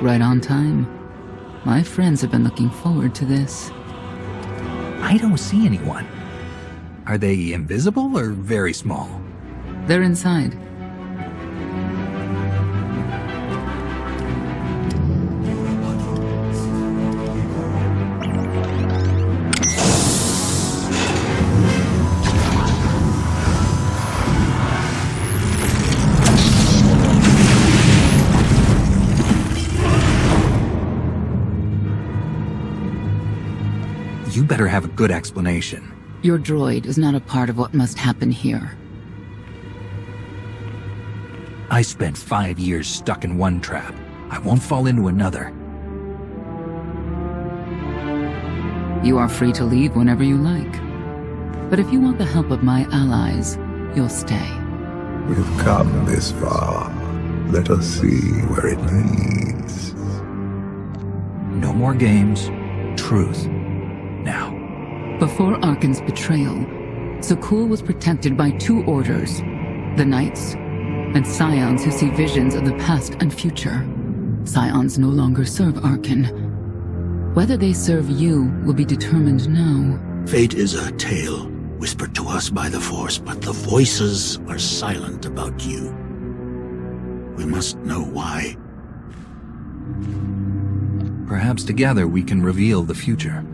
Right on time. My friends have been looking forward to this. I don't see anyone. Are they invisible or very small? They're inside. You better have a good explanation. Your droid is not a part of what must happen here. I spent 5 years stuck in one trap. I won't fall into another. You are free to leave whenever you like. But if you want the help of my allies, you'll stay. We've come this far. Let us see where it leads. No more games. Truth. Now. Before Arcann's betrayal, Sakul was protected by 2 orders, the Knights and Scions who see visions of the past and future. Scions no longer serve Arcann. Whether they serve you will be determined now. Fate is a tale whispered to us by the Force, but the voices are silent about you. We must know why. Perhaps together we can reveal the future.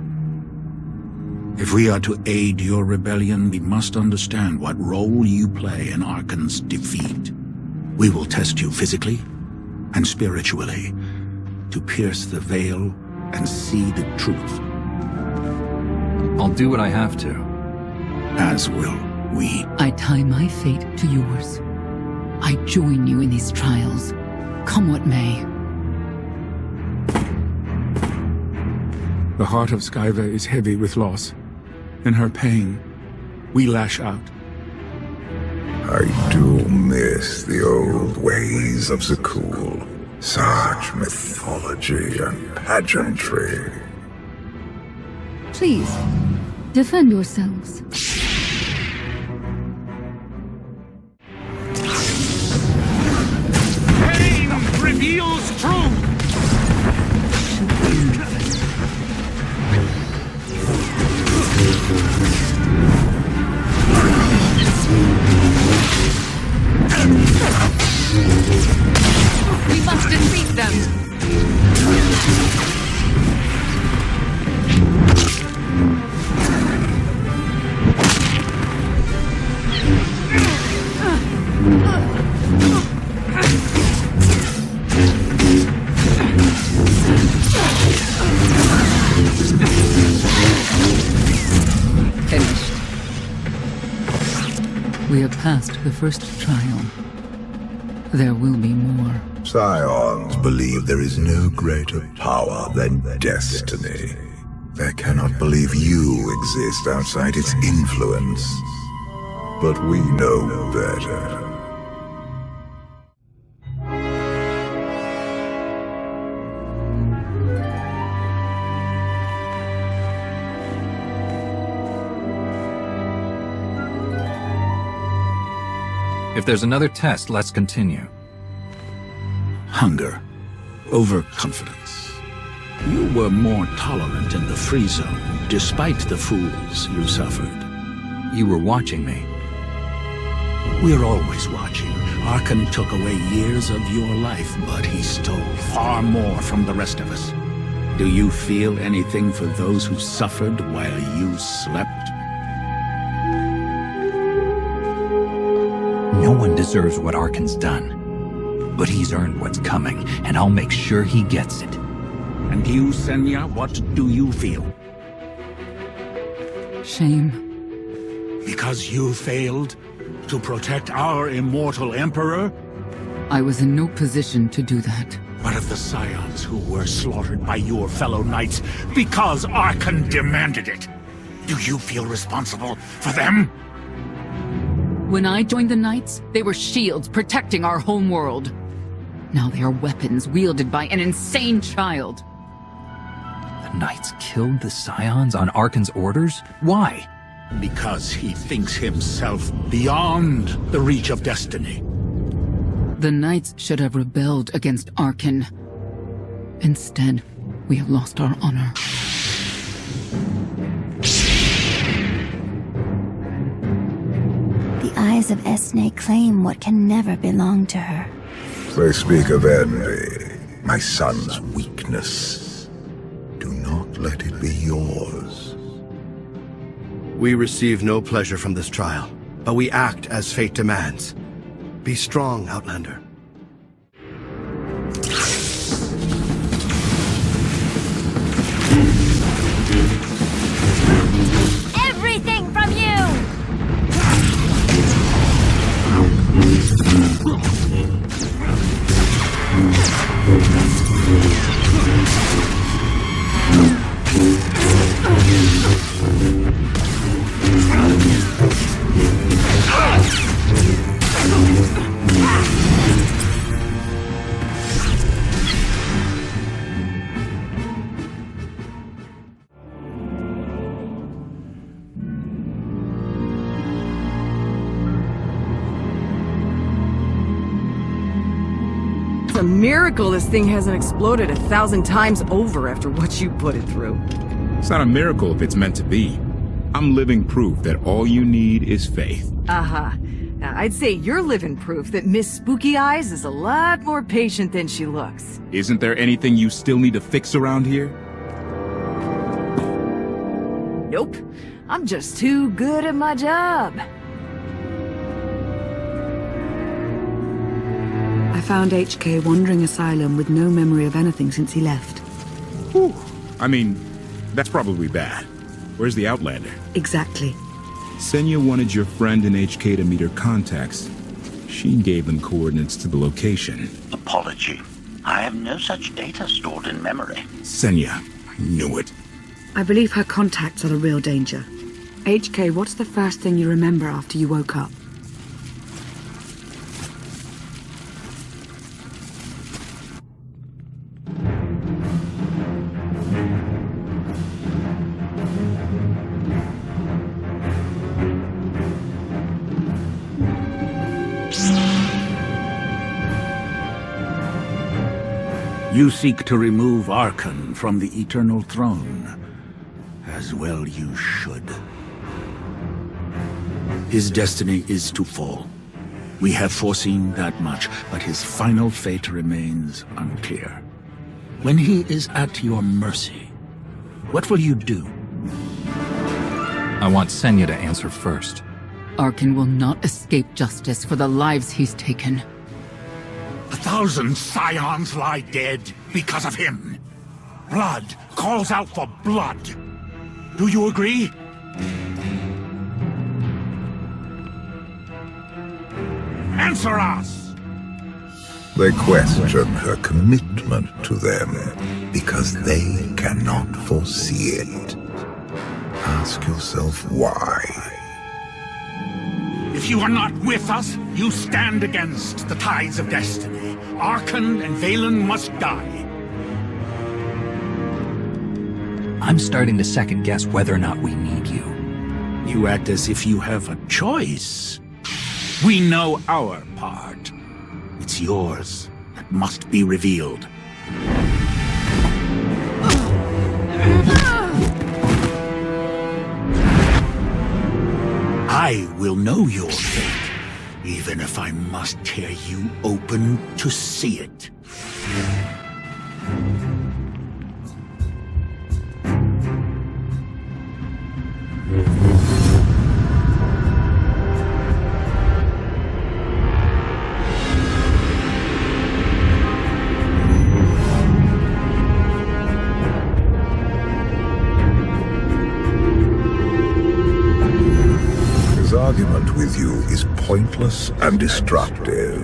If we are to aid your rebellion, we must understand what role you play in Arcann's defeat. We will test you physically and spiritually to pierce the veil and see the truth. I'll do what I have to. As will we. I tie my fate to yours. I join you in these trials, come what may. The heart of Skyver is heavy with loss. In her pain, we lash out. I do miss the old ways of Sakul. Such mythology and pageantry. Please, defend yourselves. Pain reveals truth! We must defeat them! Finished. We have passed the first trial. There will be more. Scions believe there is no greater power than destiny. They cannot believe you exist outside its influence. But we know better. If there's another test, let's continue. Hunger. Overconfidence. You were more tolerant in the free zone, despite the fools you suffered. You were watching me. We're always watching. Arcann took away years of your life, but he stole far more from the rest of us. Do you feel anything for those who suffered while you slept? No one deserves what Arcann's done. But he's earned what's coming, and I'll make sure he gets it. And you, Sena, what do you feel? Shame. Because you failed to protect our immortal Emperor? I was in no position to do that. What of the Scions who were slaughtered by your fellow knights because Arcann demanded it? Do you feel responsible for them? When I joined the Knights, they were shields protecting our home world. Now they are weapons wielded by an insane child. The Knights killed the Scions on Arcann's orders? Why? Because he thinks himself beyond the reach of destiny. The Knights should have rebelled against Arcann. Instead, we have lost our honor. The eyes of Esne claim what can never belong to her. They speak of envy, my son's weakness. Do not let it be yours. We receive no pleasure from this trial, but we act as fate demands. Be strong, Outlander. Everything from you! It's a miracle this thing hasn't exploded 1,000 times over after what you put it through. It's not a miracle if it's meant to be. I'm living proof that all you need is faith. Uh-huh. Now, I'd say you're living proof that Miss Spooky Eyes is a lot more patient than she looks. Isn't there anything you still need to fix around here? Nope. I'm just too good at my job. I found HK wandering asylum with no memory of anything since he left. Whew. I mean, that's probably bad. Where's the Outlander? Exactly. Sena wanted your friend in HK to meet her contacts. She gave them coordinates to the location. Apology. I have no such data stored in memory. Sena, I knew it. I believe her contacts are the real danger. HK, what's the first thing you remember after you woke up? You seek to remove Arcann from the Eternal Throne. As well you should. His destiny is to fall. We have foreseen that much, but his final fate remains unclear. When he is at your mercy, what will you do? I want Sena to answer first. Arcann will not escape justice for the lives he's taken. 1,000 Scions lie dead because of him. Blood calls out for blood. Do you agree? Answer us! They question her commitment to them because they cannot foresee it. Ask yourself why. If you are not with us, you stand against the tides of destiny. Arcann and Vaylin must die. I'm starting to second-guess whether or not we need you. You act as if you have a choice. We know our part. It's yours that must be revealed. I will know your fate, even if I must tear you open to see it. Argument with you is pointless and destructive.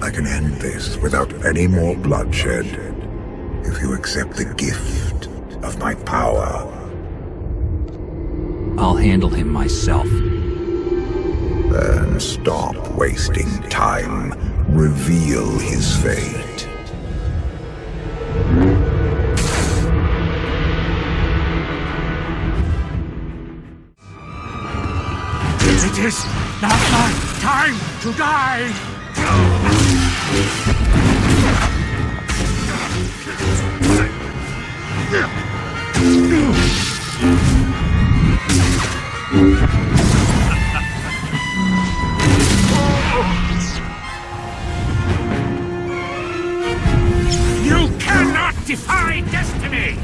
I can end this without any more bloodshed if you accept the gift of my power. I'll handle him myself. Then stop wasting time. Reveal his fate. It is not my time to die! defy destiny!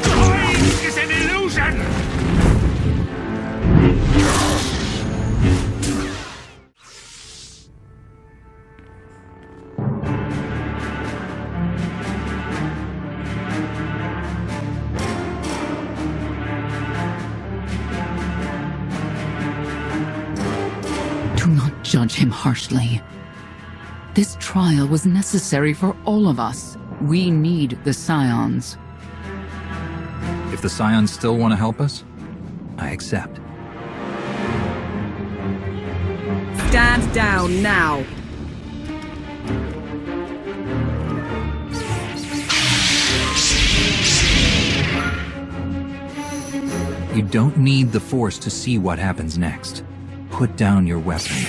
Time is an illusion! Do not judge him harshly. This trial was necessary for all of us. We need the Scions. If the Scions still want to help us, I accept. Stand down now. You don't need the Force to see what happens next. Put down your weapons.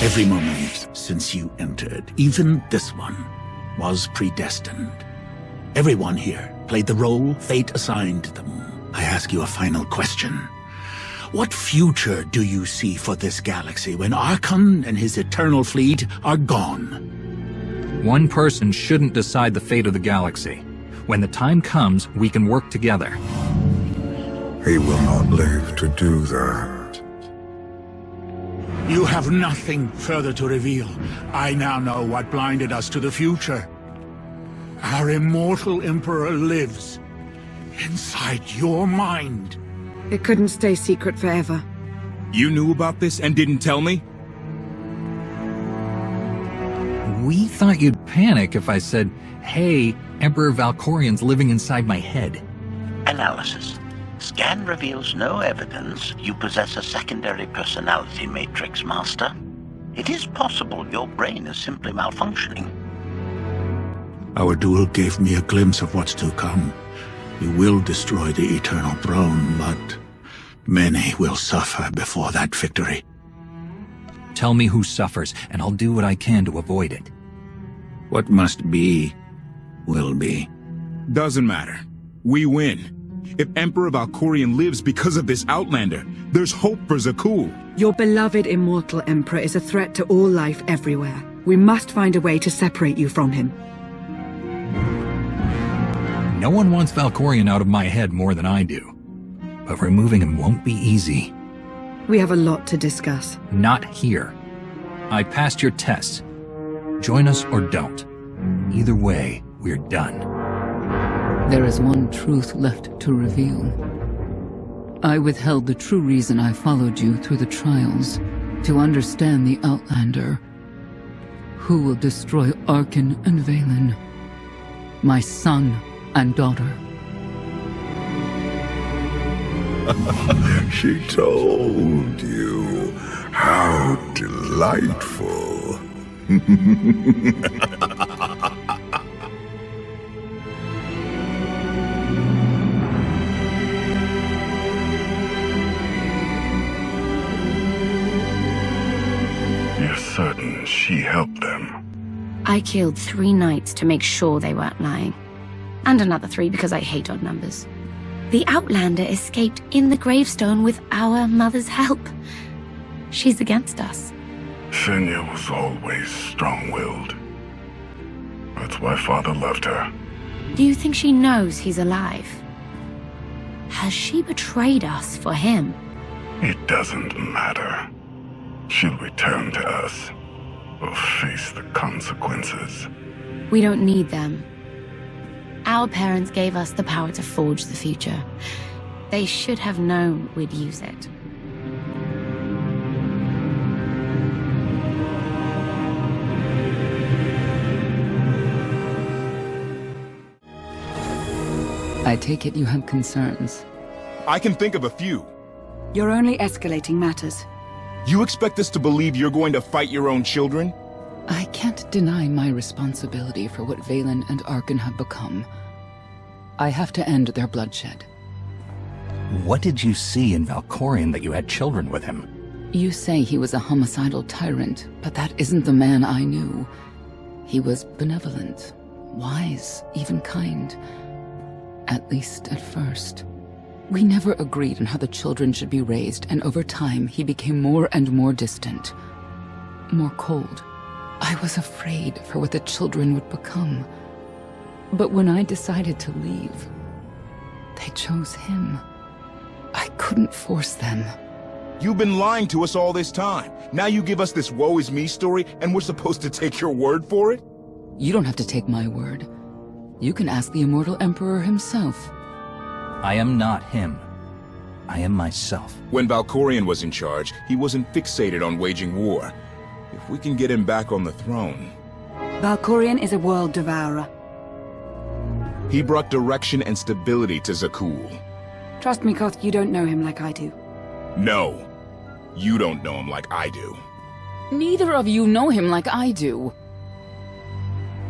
Every moment since you entered, even this one, was predestined. Everyone here played the role fate assigned them. I ask you a final question. What future do you see for this galaxy when Arcann and his eternal fleet are gone? One person shouldn't decide the fate of the galaxy. When the time comes, we can work together. He will not live to do that. You have nothing further to reveal. I now know what blinded us to the future. Our immortal Emperor lives inside your mind. It couldn't stay secret forever. You knew about this and didn't tell me? We thought you'd panic if I said, hey, Emperor Valkorion's living inside my head. Analysis. Scan reveals no evidence you possess a secondary personality matrix, Master. It is possible your brain is simply malfunctioning. Our duel gave me a glimpse of what's to come. You will destroy the Eternal Throne, but many will suffer before that victory. Tell me who suffers, and I'll do what I can to avoid it. What must be, will be. Doesn't matter. We win. If Emperor Valkorion lives because of this Outlander, there's hope for Zakul. Your beloved immortal Emperor is a threat to all life everywhere. We must find a way to separate you from him. No one wants Valkorion out of my head more than I do. But removing him won't be easy. We have a lot to discuss. Not here. I passed your tests. Join us or don't. Either way, we're done. There is one truth left to reveal. I withheld the true reason I followed you through the trials, to understand the Outlander. Who will destroy Arcann and Vaylin? My son and daughter. She told you. How delightful. You're certain she helped them? I killed 3 knights to make sure they weren't lying. And another 3 because I hate odd numbers. The Outlander escaped in the gravestone with our mother's help. She's against us. Sena was always strong-willed. That's why Father loved her. Do you think she knows he's alive? Has she betrayed us for him? It doesn't matter. She'll return to us. We'll face the consequences. We don't need them. Our parents gave us the power to forge the future. They should have known we'd use it. I take it you have concerns. I can think of a few. You're only escalating matters. You expect us to believe you're going to fight your own children? I can't deny my responsibility for what Vaylin and Arcann have become. I have to end their bloodshed. What did you see in Valkorion that you had children with him? You say he was a homicidal tyrant, but that isn't the man I knew. He was benevolent, wise, even kind. At least at first. We never agreed on how the children should be raised, and over time he became more and more distant. More cold. I was afraid for what the children would become. But when I decided to leave, they chose him. I couldn't force them. You've been lying to us all this time. Now you give us this woe is me story, and we're supposed to take your word for it? You don't have to take my word. You can ask the Immortal Emperor himself. I am not him. I am myself. When Valkorion was in charge, he wasn't fixated on waging war. If we can get him back on the throne... Valkorion is a world devourer. He brought direction and stability to Zakul. Trust me, Koth, you don't know him like I do. No. You don't know him like I do. Neither of you know him like I do.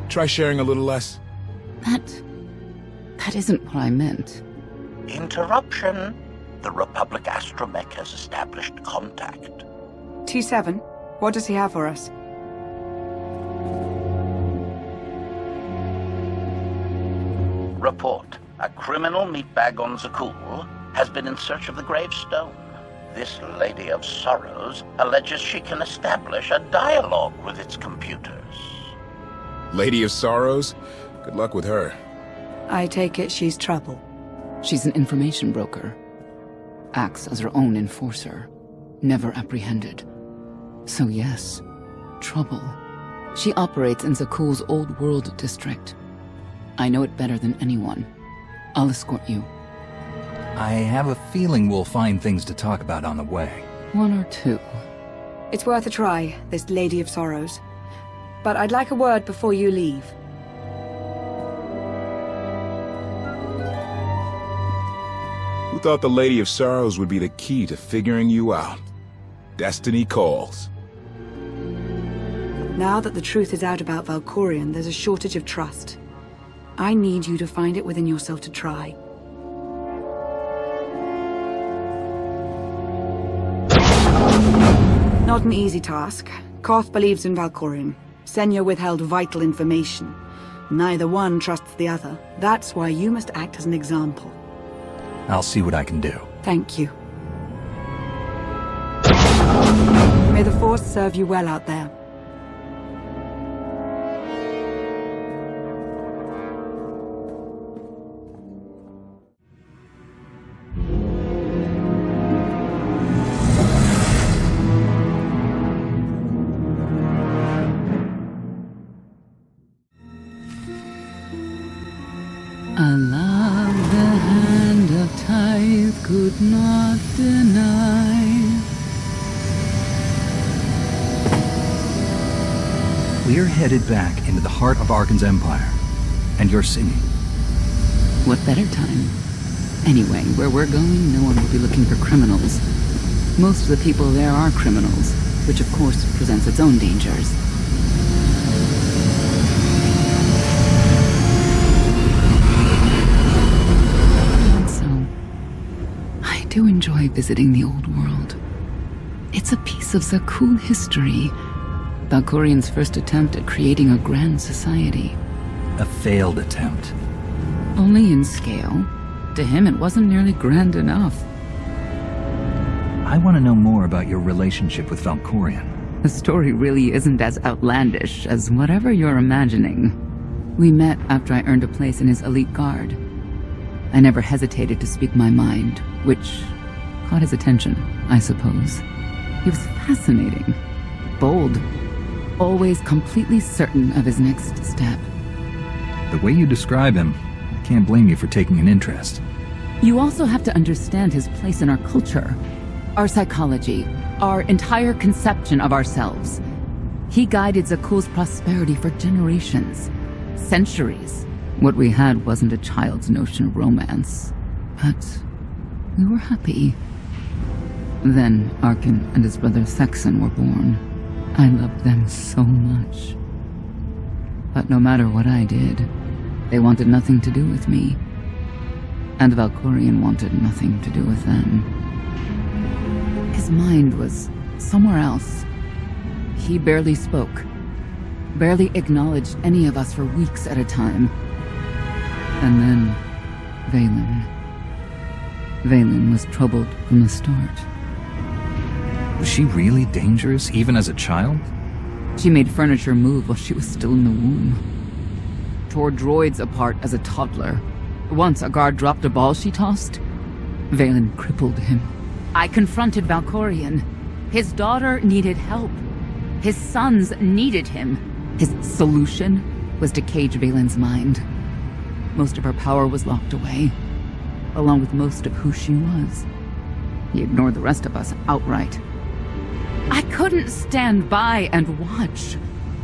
Try sharing a little less. That isn't what I meant. Interruption. The Republic astromech has established contact. T7, what does he have for us? Report. A criminal meatbag on Zakul has been in search of the gravestone. This Lady of Sorrows alleges she can establish a dialogue with its computers. Lady of Sorrows? Good luck with her. I take it she's trouble. She's an information broker. Acts as her own enforcer. Never apprehended. So yes, trouble. She operates in Zakul's Old World district. I know it better than anyone. I'll escort you. I have a feeling we'll find things to talk about on the way. One or two. It's worth a try, this Lady of Sorrows. But I'd like a word before you leave. Who thought the Lady of Sorrows would be the key to figuring you out? Destiny calls. Now that the truth is out about Valkorion, there's a shortage of trust. I need you to find it within yourself to try. Not an easy task. Koth believes in Valkorion. Senya withheld vital information. Neither one trusts the other. That's why you must act as an example. I'll see what I can do. Thank you. May the Force serve you well out there. I love the hand of tithe could not deny. We're headed back into the heart of Arcann's empire. And you're singing. What better time? Anyway, where we're going, no one will be looking for criminals. Most of the people there are criminals, which of course presents its own dangers. I do enjoy visiting the old world. It's a piece of Zakul history. Valkorion's first attempt at creating a grand society. A failed attempt. Only in scale. To him, it wasn't nearly grand enough. I want to know more about your relationship with Valkorion. The story really isn't as outlandish as whatever you're imagining. We met after I earned a place in his elite guard. I never hesitated to speak my mind, which caught his attention, I suppose. He was fascinating, bold, always completely certain of his next step. The way you describe him, I can't blame you for taking an interest. You also have to understand his place in our culture, our psychology, our entire conception of ourselves. He guided Zakul's prosperity for generations, centuries. What we had wasn't a child's notion of romance, but we were happy. Then Arcann and his brother Thexan were born. I loved them so much. But no matter what I did, they wanted nothing to do with me. And Valkorion wanted nothing to do with them. His mind was somewhere else. He barely spoke, barely acknowledged any of us for weeks at a time. And then, Vaylin. Vaylin was troubled from the start. Was she really dangerous, even as a child? She made furniture move while she was still in the womb. Tore droids apart as a toddler. Once a guard dropped a ball she tossed. Vaylin crippled him. I confronted Valkorion. His daughter needed help. His sons needed him. His solution was to cage Vaylin's mind. Most of her power was locked away, along with most of who she was. He ignored the rest of us outright. I couldn't stand by and watch.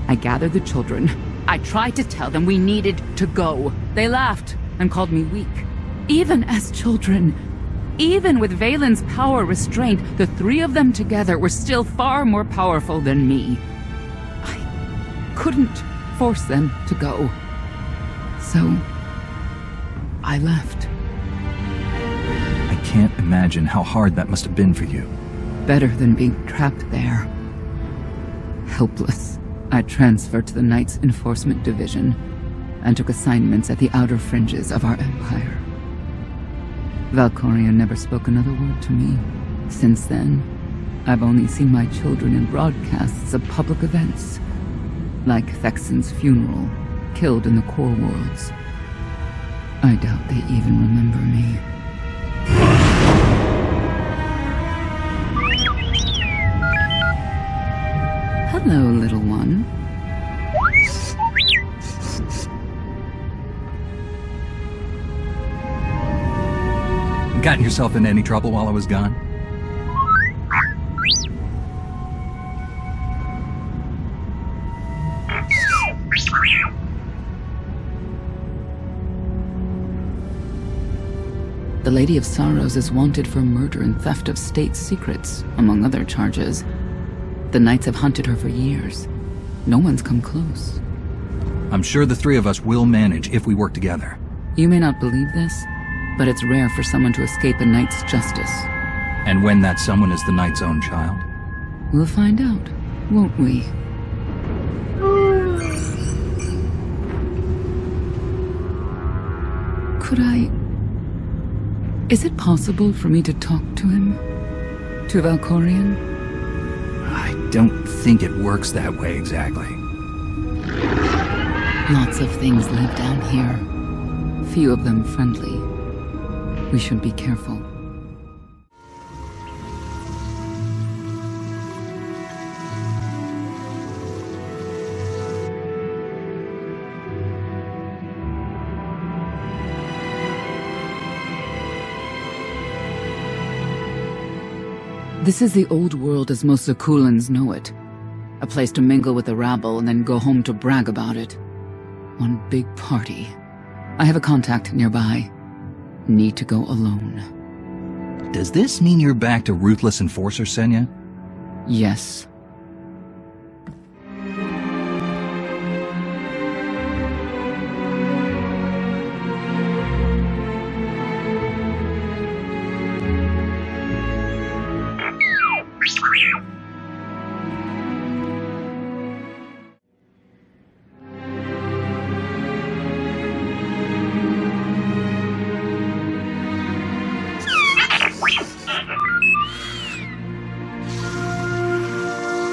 I gathered the children. I tried to tell them we needed to go. They laughed and called me weak. Even as children, even with Vaylin's power restrained, the three of them together were still far more powerful than me. I couldn't force them to go. So, I left. I can't imagine how hard that must have been for you. Better than being trapped there. Helpless, I transferred to the Knight's Enforcement Division and took assignments at the outer fringes of our empire. Valkorion never spoke another word to me. Since then, I've only seen my children in broadcasts of public events, like Thexen's funeral, killed in the core worlds. I doubt they even remember me. Hello, little one. Gotten yourself in any trouble while I was gone? The Lady of Sorrows is wanted for murder and theft of state secrets, among other charges. The Knights have hunted her for years. No one's come close. I'm sure the three of us will manage if we work together. You may not believe this, but it's rare for someone to escape a Knight's justice. And when that someone is the Knight's own child? We'll find out, won't we? Could I... Is it possible for me to talk to him? To Valkorion? I don't think it works that way exactly. Lots of things live down here. Few of them friendly. We should be careful. This is the old world as most Zakulans know it. A place to mingle with the rabble and then go home to brag about it. One big party. I have a contact nearby. Need to go alone. Does this mean you're back to ruthless enforcer, Sena? Yes.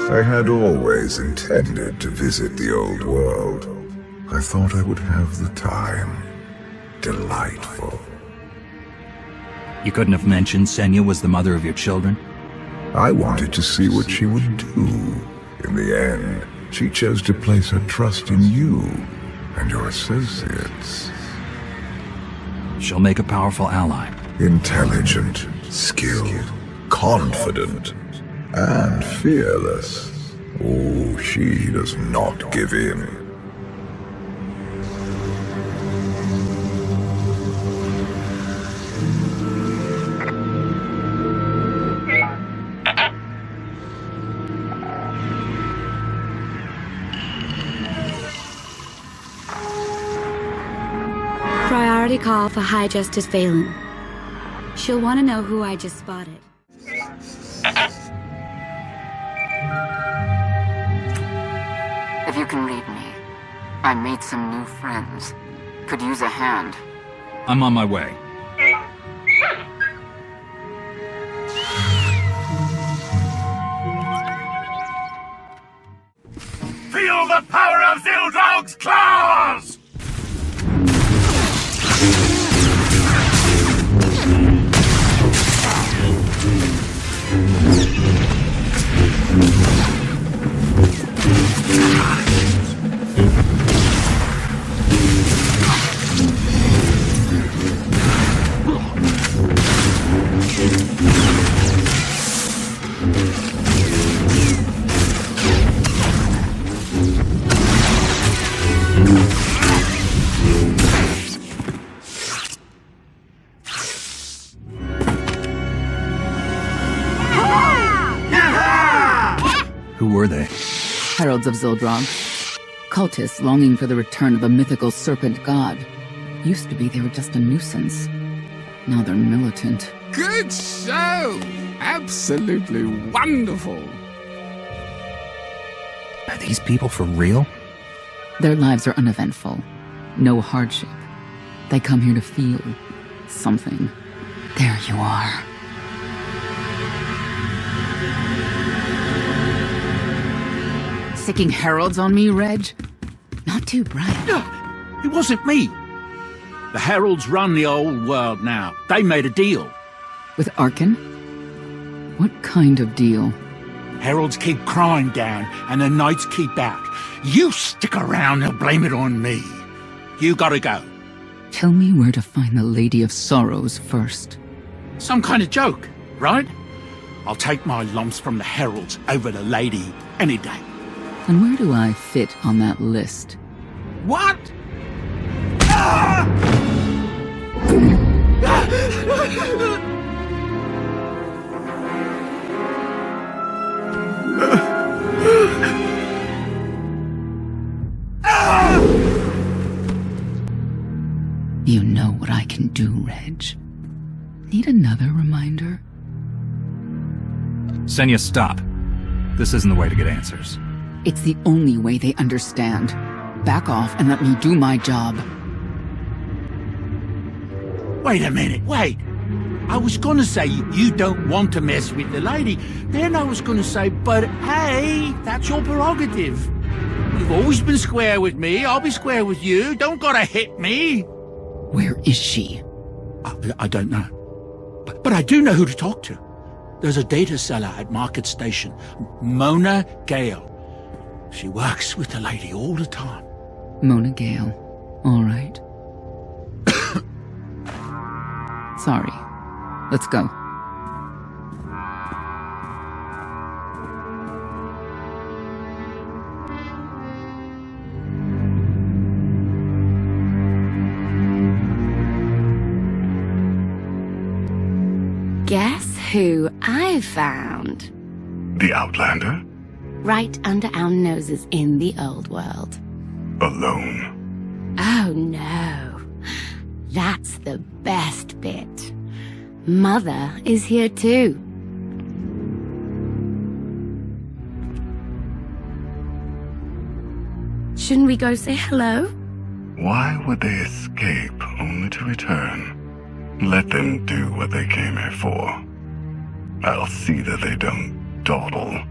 I had always intended to visit the old world. I thought I would have the time. Delightful. You couldn't have mentioned Sena was the mother of your children? I wanted to see what she would do. In the end, she chose to place her trust in you and your associates. She'll make a powerful ally. Intelligent, skilled, confident, and fearless. Oh, she does not give in. Priority call for High Justice Vaylin. She'll want to know who I just spotted. If you can read me, I made some new friends. Could use a hand. I'm on my way. Feel the power of Zildrog's claws! Who were they? Heralds of Zildrog. Cultists longing for the return of a mythical serpent god. Used to be they were just a nuisance. Now they're militant. Good show! Absolutely wonderful! Are these people for real? Their lives are uneventful. No hardship. They come here to feel something. There you are. Sicking heralds on me, Reg? Not too bright. It wasn't me. The heralds run the old world now. They made a deal. With Arcann? What kind of deal? Heralds keep crime down, and the knights keep out. You stick around and blame it on me. You gotta go. Tell me where to find the Lady of Sorrows first. Some kind of joke, right? I'll take my lumps from the heralds over the lady any day. And where do I fit on that list? What? You know what I can do, Reg. Need another reminder? Senya, stop. This isn't the way to get answers. It's the only way they understand. Back off and let me do my job. Wait a minute, wait. I was gonna say you don't want to mess with the lady. Then I was gonna say, but hey, that's your prerogative. You've always been square with me, I'll be square with you. Don't gotta hit me. Where is she? I don't know. But I do know who to talk to. There's a data seller at Market Station, Mona Gale. She works with the lady all the time. Mona Gale. All right. Sorry. Let's go. Guess who I found? The Outlander? Right under our noses in the old world. Alone? Oh no. That's the best bit. Mother is here too. Shouldn't we go say hello? Why would they escape only to return? Let them do what they came here for. I'll see that they don't dawdle.